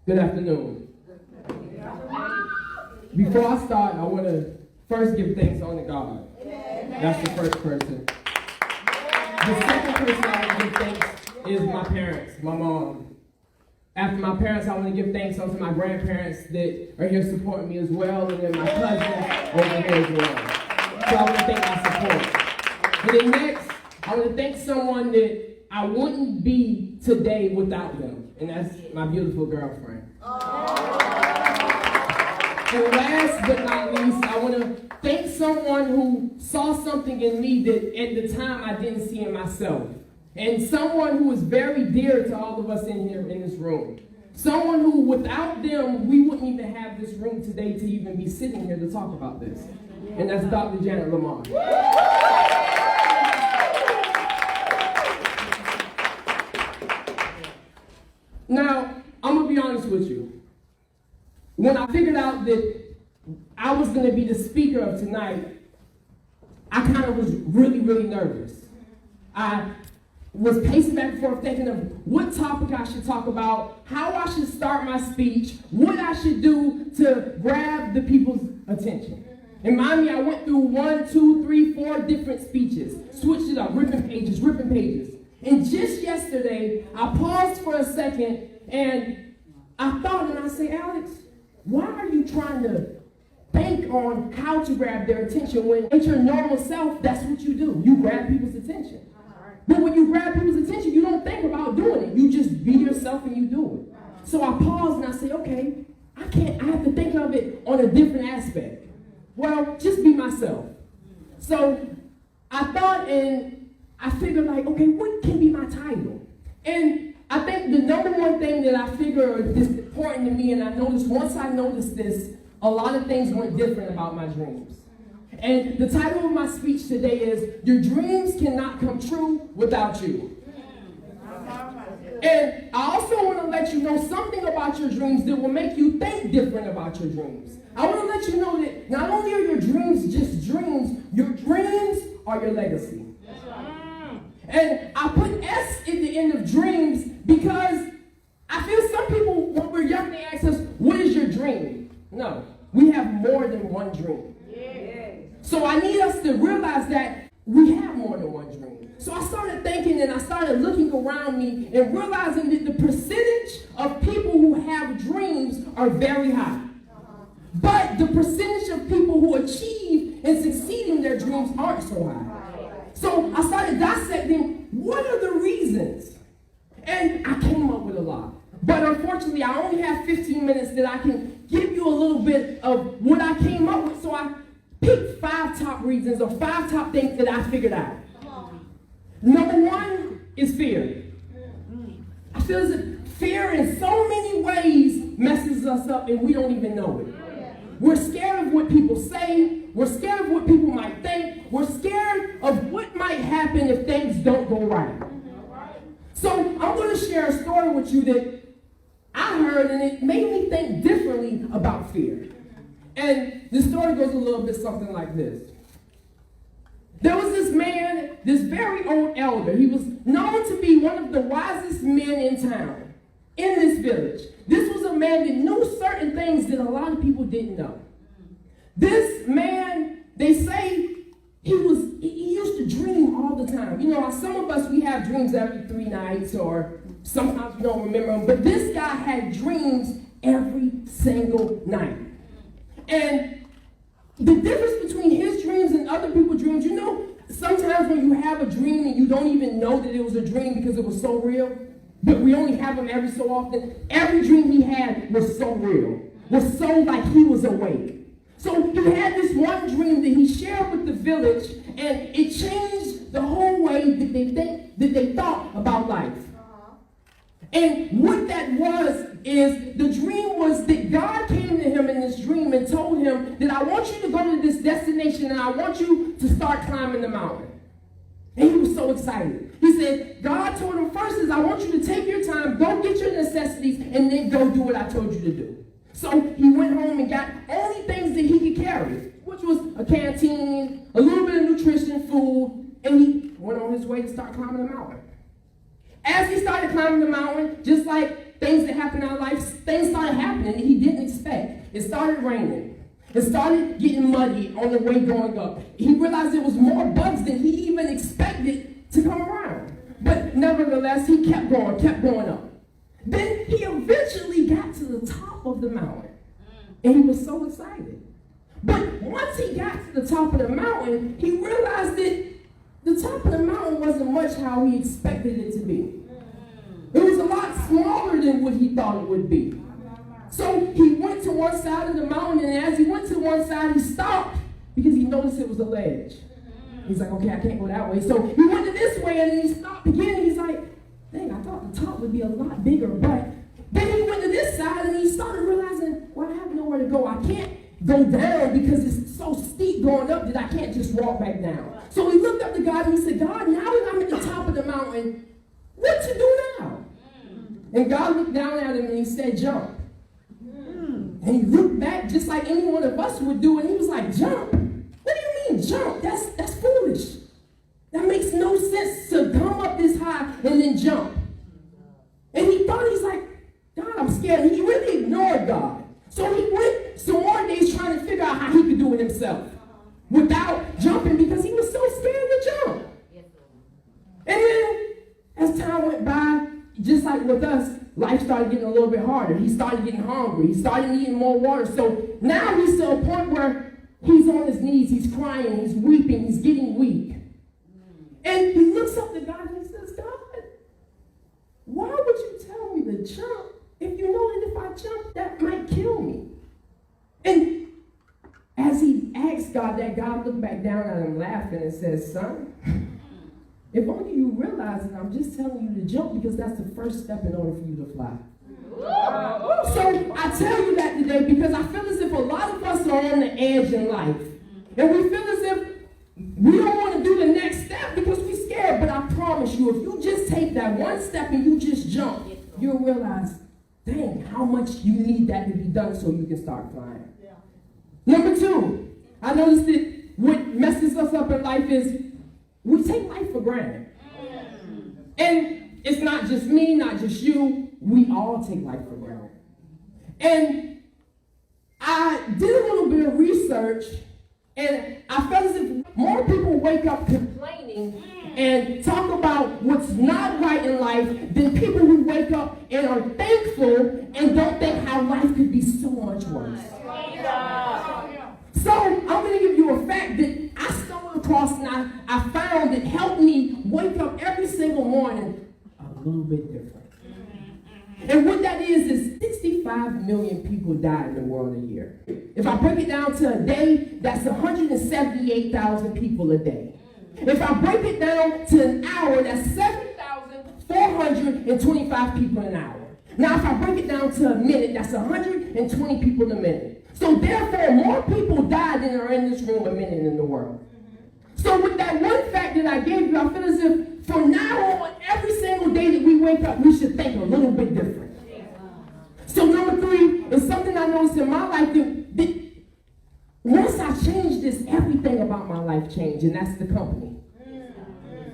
Good afternoon. Before I start, I want to first give thanks unto God. That's the first person. The second person I want to give thanks is my parents, my mom. After my parents, I want to give thanks unto my grandparents that are here supporting me as well, and then my cousins over here as well. So I want to thank my support. And then next, I want to thank someone that I wouldn't be today without them, and that's my beautiful girlfriend. And last but not least, I want to thank someone who saw something in me that at the time I didn't see in myself. And someone who is very dear to all of us in here in this room. Someone who, without them, we wouldn't even have this room today to even be sitting here to talk about this. And that's Dr. Janet Lamar. Now, I'm going to be honest with you. When I figured out that I was going to be the speaker of tonight, I kind of was really, really nervous. I was pacing back and forth thinking of what topic I should talk about, how I should start my speech, what I should do to grab the people's attention. And mind me, I went through 1, 2, 3, 4 different speeches, switched it up, ripping pages. And just yesterday, I paused for a second and I thought, and I said, Alex, why are you trying to think on how to grab their attention when it's your normal self, that's what you do. You grab people's attention. But when you grab people's attention, you don't think about doing it. You just be yourself and you do it. So I paused and I said, okay, I have to think of it on a different aspect. Well, just be myself. So I thought and I figured like, okay, what can be my title? And I think the number one thing that I figure is important to me, and I noticed once I noticed this, a lot of things went different about my dreams. And the title of my speech today is, Your Dreams Cannot Come True Without You. And I also want to let you know something about your dreams that will make you think different about your dreams. I want to let you know that not only are your dreams just dreams, your dreams are your legacy. And I put S at the end of dreams because I feel some people, when we're young, they ask us, what is your dream? No, we have more than one dream. So I need us to realize that we have more than one dream. So I started thinking and I started looking around me and realizing that the percentage of people who have dreams are very high. But the percentage of people who achieve and succeed in their dreams aren't so high. So I started dissecting what are the reasons. And I came up with a lot. But unfortunately, I only have 15 minutes that I can give you a little bit of what I came up with. So I picked 5 top reasons or 5 top things that I figured out. Number 1 is fear. I feel as if fear in so many ways messes us up and we don't even know it. We're scared of what people say. We're scared of what people might think. We're scared of what might happen if things don't go right. So I'm going to share a story with you that I heard and it made me think differently about fear. And the story goes a little bit something like this. There was this man, this very old elder. He was known to be one of the wisest men in town, in this village. This was a man that knew certain things that a lot of people didn't know. This man, they say, he used to dream all the time. You know, some of us, we have dreams every 3 nights or sometimes we don't remember them. But this guy had dreams every single night. And the difference between his dreams and other people's dreams, you know, sometimes when you have a dream and you don't even know that it was a dream because it was so real, but we only have them every so often. Every dream he had was so real, was so like he was awake. So he had this one dream that he shared with the village, and it changed the whole way that they thought about life. And what that was is the dream was that God came to him in this dream and told him that I want you to go to this destination and I want you to start climbing the mountain. And he was so excited. He said, God told him first is I want you to take your time, go get your necessities, and then go do what I told you to do. So he went home and got only things that he could carry, which was a canteen, a little bit of nutrition, food, and he went on his way to start climbing the mountain. As he started climbing the mountain, just like things that happen in our life, things started happening that he didn't expect. It started raining. It started getting muddy on the way going up. He realized there was more bugs than he even expected to come around. But nevertheless, he kept going up. Then he eventually got to the top of the mountain. And he was so excited. But once he got to the top of the mountain, he realized that the top of the mountain wasn't much how he expected it to be. It was a lot smaller than what he thought it would be. So he went to one side of the mountain, and as he went to one side, he stopped because he noticed it was a ledge. He's like, okay, I can't go that way. So he went to this way, and then he stopped again. He's like, dang, I thought the top would be a lot bigger, but then he went to this side, and he started realizing, well, I have nowhere to go. I can't go down because it's so steep going up that I can't just walk back down. So he looked up to God, and he said, God, now that I'm at the top of the mountain, what to do now? And God looked down at him, and he said, jump. And he looked back just like any one of us would do, and he was like, jump? What do you mean, jump? That's foolish. That makes no sense to come up this high and then jump. And he thought, he's like, God, I'm scared. And he really ignored God. So he went some more days trying to figure out how he could do it himself without jumping because he was so scared to jump. And then as time went by, just like with us, life started getting a little bit harder. He started getting hungry. He started needing more water. So now he's to a point where he's on his knees. He's crying. He's weeping. He's getting weak. And he looks up to God and he says, God, why would you tell me to jump if you know that if I jump, that might kill me? And as he asked God that, God looked back down at him laughing and says, son, if only you realize that I'm just telling you to jump because that's the first step in order for you to fly. So I tell you that today because I feel as if a lot of us are on the edge in life. And we feel as if we don't want to do the next step because we're scared. But I promise you, if you just take that one step and you just jump, you'll realize, dang, how much you need that to be done so you can start flying. Yeah. Number 2, I noticed that what messes us up in life is we take life for granted. And it's not just me, not just you. We all take life for granted. And I did a little bit of research, and I felt as if more people wake up complaining and talk about what's not right in life than people who wake up and are thankful and don't think how life could be so much worse. So I'm going to give you a fact that I stumbled across and I found that helped me wake up every single morning a little bit different. And what that is 65 million people die in the world a year. If I break it down to a day, that's 178,000 people a day. If I break it down to an hour, that's 7,425 people an hour. Now, if I break it down to a minute, that's 120 people a minute. So therefore, more people die than are in this room a minute in the world. So with that one fact that I gave you, I feel as if from now on, every single day that we wake up, we should think a little bit different. So number 3 is something I noticed in my life that once I changed this, everything about my life changed, and that's the company.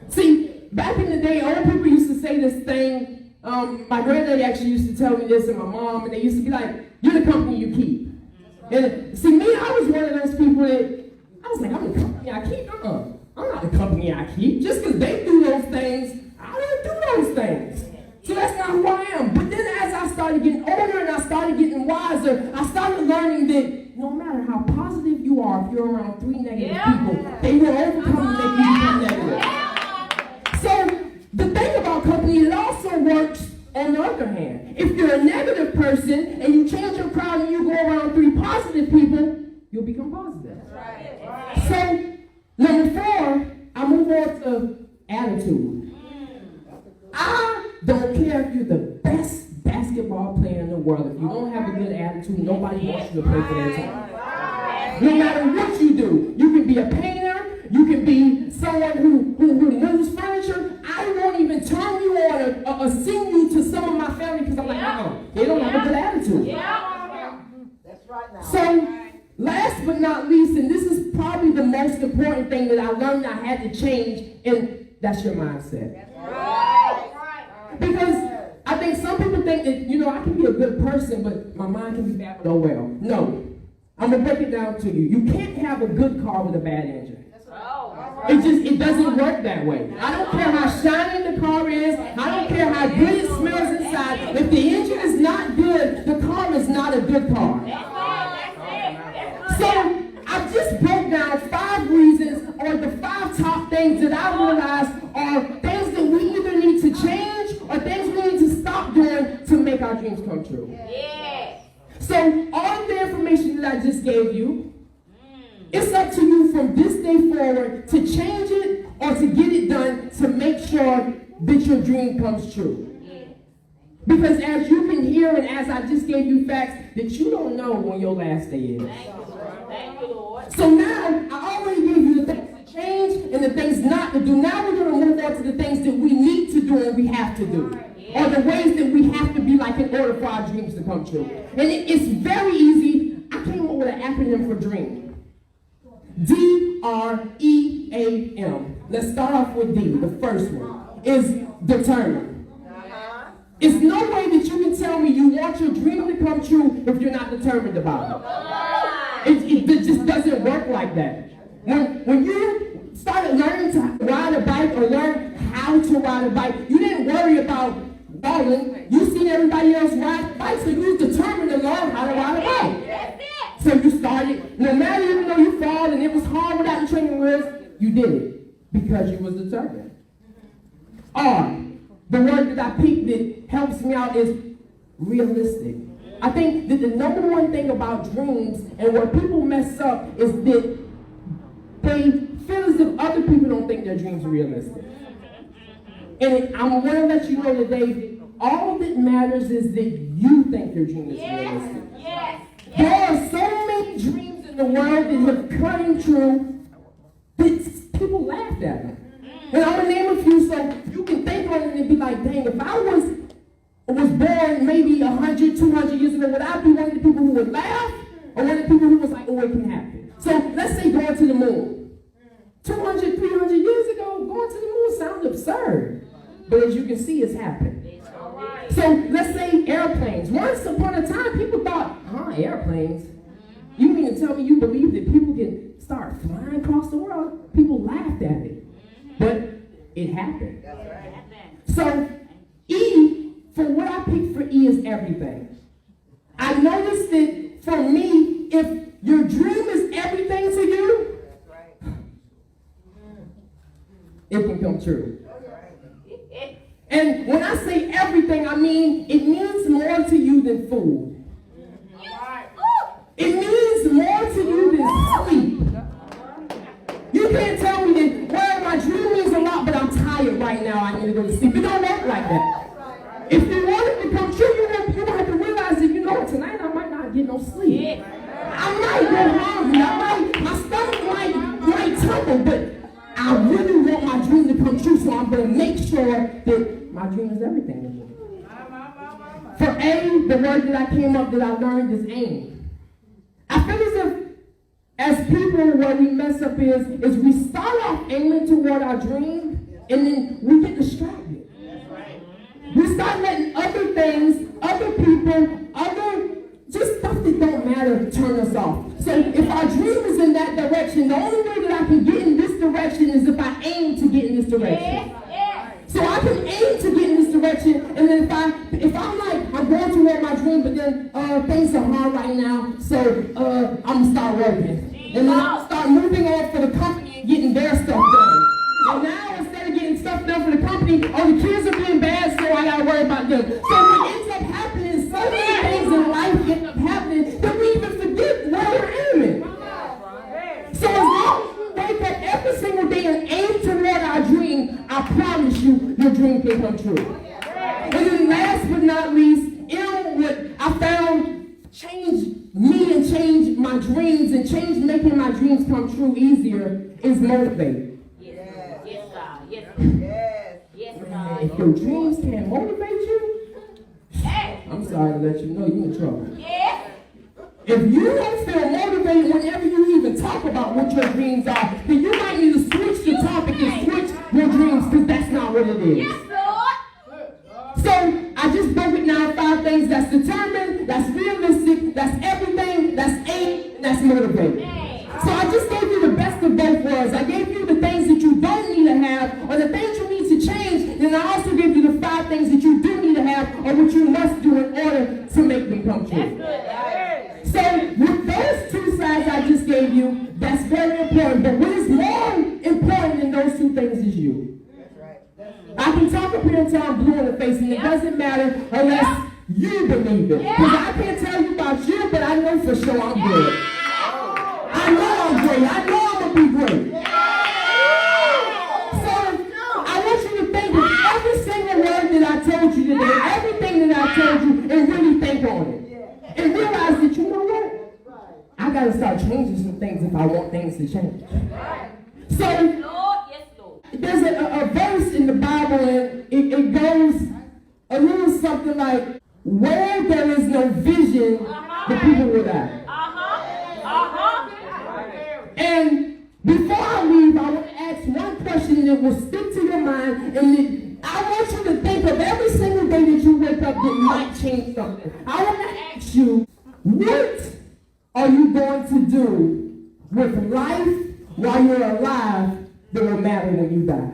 See, back in the day, old people used to say this thing. My granddaddy actually used to tell me this, and my mom, and they used to be like, you're the company you keep. And see, me, I was one of those people that, I was like, I'm the company I keep. I'm not the company I keep. Just because they do those things, I don't do those things. So that's not who I am. But then as I started getting older and I started getting wiser, I started learning that no matter how positive you are, if you're around 3 negative people, they will overcome and make you become negative. So the thing about company, it also works on the other hand. If you're a negative person and you change your crowd and you go around 3 positive people, you'll become positive. So number 4, I move on to attitude. I don't care if you're the best basketball player in the world. If you don't have a good attitude, nobody wants you to play for their team. No matter what you do, you can be a painter, you can be someone who moves furniture. I won't even turn you on or sing you to some of my family because I'm like, they don't have a good attitude. That's right now. So, last but not least, and this is probably the most important thing that I learned I had to change, and that's your mindset. Because I think some people people think that, I can be a good person, but my mind can be bad, but oh well. No. I'm going to break it down to you. You can't have a good car with a bad engine. It doesn't work that way. I don't care how shiny the car is. I don't care how good it smells inside. If the engine is not good, the car is not a good car. So I just broke down 5 reasons, or the 5 top things that I realized are things that we either need to change or things we need to stop doing to make our dreams come true. Yeah. So all the information that I just gave you, it's up to you from this day forward to change it or to get it done to make sure that your dream comes true. Because as you can hear and as I just gave you facts, that you don't know when your last day is. Thank you, Lord. So now, I already gave you the things to change and the things not to do. Now we're going to move on to the things that we need to do and we have to do. Or the ways that we have to be like in order for our dreams to come true. And it's very easy. I came up with an acronym for DREAM. DREAM. Let's start off with D. The first one is determined. It's no way that you can tell me you want your dream to come true if you're not determined about it. It just doesn't work like that. When you started learning to ride a bike or learn how to ride a bike, you didn't worry about falling. You seen everybody else ride bikes, so you was determined to learn how to ride a bike. So you started, no matter even though you fall and it was hard without the training wheels, you did it because you was determined. R, the word that I picked that helps me out is realistic. I think that the number one thing about dreams and where people mess up is that they feel as if other people don't think their dreams are realistic. And I want to let you know today, all that matters is that you think your dream is realistic. Yes. There are so many dreams in the world that have come true that people laughed at them. And I'm going to name a few so you can think on it and be like, dang, if I was born maybe 100, 200 years ago, would I be one of the people who would laugh? Or one of the people who was like, oh, it can happen? So let's say going to the moon. 200, 300 years ago, going to the moon sounds absurd. But as you can see, it's happened. So let's say airplanes. Once upon a time, people thought, airplanes? You mean to tell me you believe that people can start flying across the world? People laughed at it. But it happened. So E, for what I picked for E is everything. I noticed that for me, if your dream is everything to you, it can come true. And when I say everything, I mean it means more to you than food. It means more to you than sleep. You can't tell me that, well, my dream means a lot, but I'm tired right now. I need to go to sleep. It don't work like that. If you want it to come true, you have to realize that, tonight I might not get no sleep. I might go hungry. My stomach might tumble, but I really want my dream to come true, so I'm going to make sure that my dream is everything to me. For A, the word that I came up that I learned is aim. I feel as people, where we mess up is we start off aiming toward our dream, and then we get distracted. We start letting other things, other people, just stuff that don't matter turn us off. So if our dream is in that direction, the only way that I can get in this direction is if I aim to get in this direction. So I can aim to get in this direction, and then if I'm like, I'm going toward my dream, but then things are hard right now, so I'm going to start working. And then I'll start moving on for the company and getting their stuff done. And now instead of getting stuff done for the company, the kids are being bad, so I got to worry about them. So what ends up happening is so many things in life end up happening that we even forget where we're aiming. So as long as we wake up every single day and aim toward our dream, I promise you, your dream can come true. And then last but not least, what I found changed me and changed my dreams and changed making my dreams come true easier is motivate. Yes, God. Yes, Man, if your dreams can't motivate you, I'm sorry to let you know you're in trouble. If you don't feel motivated whenever you even talk about what your dreams are, then you might need to switch the topic and switch your dreams, because that's not what it is. So I just broke it down 5 things that's determined, that's realistic, that's everything, that's aim, and that's motivated. So I just gave you the best of both worlds. I gave you the things that you don't need to have, or the things you need to change, and I also gave you the 5 things that you do need to have, or what you must do in order to make them come true. So with those 2 sides I just gave you, that's very important. But what is more important than those 2 things is you. I can talk up here until I'm blue in the face, and it doesn't matter unless you believe it. Because I can't tell you about you, but I know for sure I'm good. I know I'm great. I know I'm going to be great. So I want you to think of every single word that I told you today, everything that I told you, and really think on it. And realize that, you know what? I got to start changing some things if I want things to change. So there's a verse in the Bible, and it goes a little something like, where there is no vision, the people will die. And before I leave, I want to ask one question that will stick to your mind, and I want you to think of every single day that you wake up that might change something. I want to ask you, what are you going to do with life while you're alive that will matter when you die?